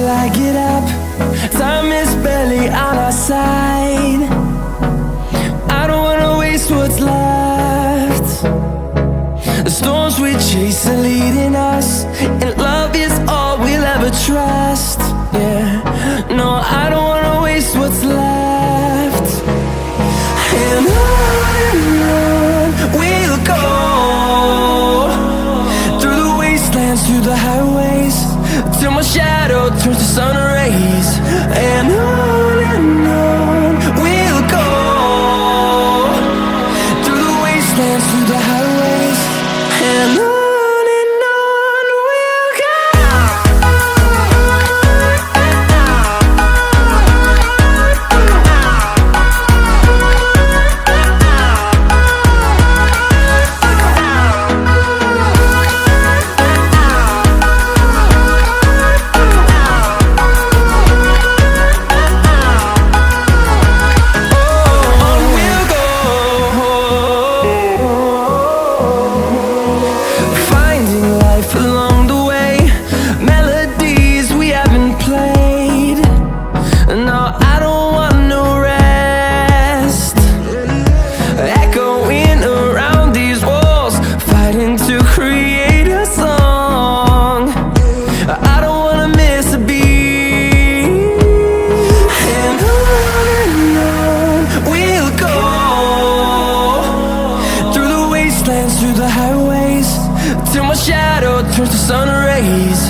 till I get up. Time is barely on our side. I don't wanna waste what's left. The storms we chase are leading us, and love is all we'll ever trust. Yeah, no, I don't wanna waste what's left. And on we'll go, through the wastelands, through the highways, till my shadow turns to sun rays. And on we'll go, through the wastelands, through the highways, and on we'll go. Through the highways, till my shadow turns to sun rays.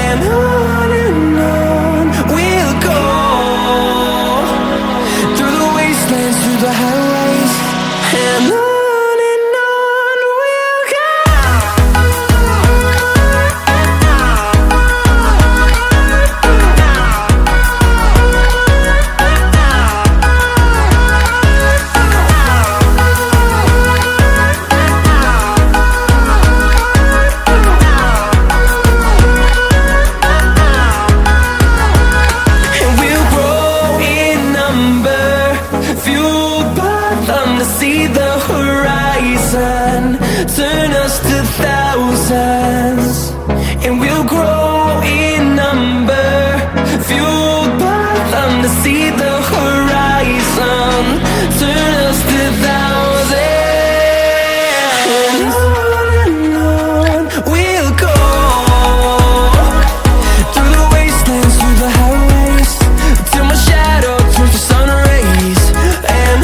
And on we'll go, through the wastelands, through the highways, and on we'll go. See the horizon turn us to thousands, and we'll grow in number, fueled by them to see the horizon turn us to thousands. And on we'll go, through the wastelands, through the highways, till my shadow turns to sun rays. And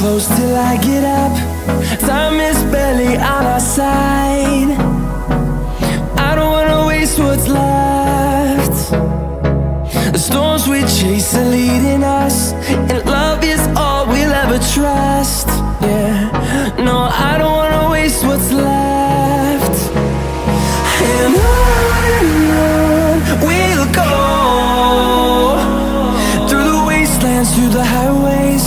close till I get up. Time is barely on our side. I don't wanna waste what's left. The storms we chase are leading us, and love is all we'll ever trust. Yeah, no, I don't wanna waste what's left. And on we'll go, through the through the highways,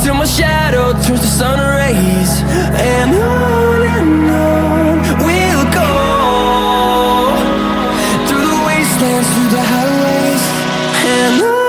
till my shadow turns to sun rays. And on we'll go, through the wastelands, through the highways, and on.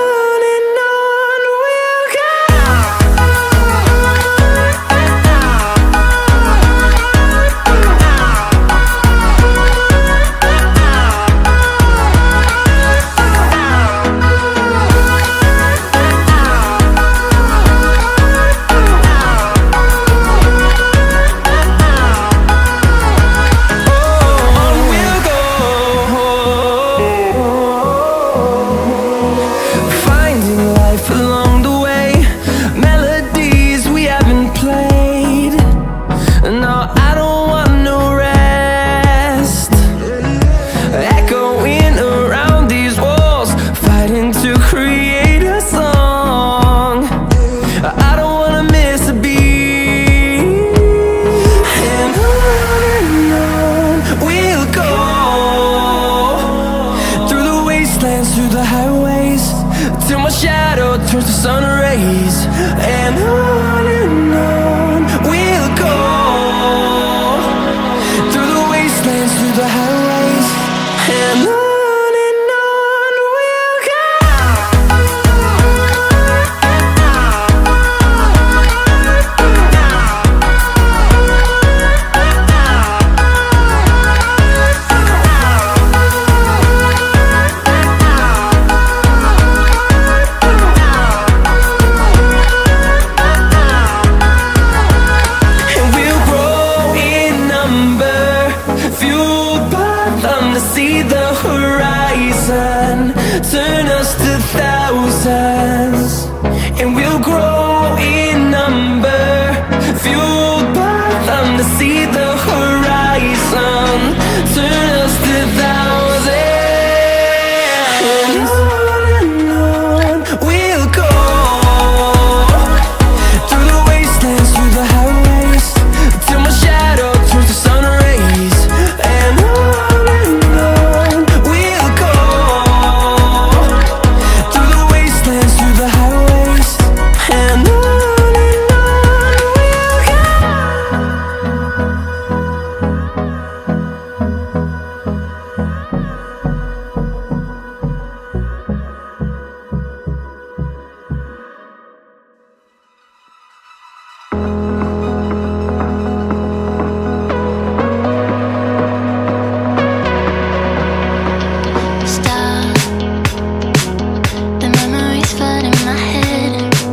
Through the highways, till my shadow turns to sun rays. And on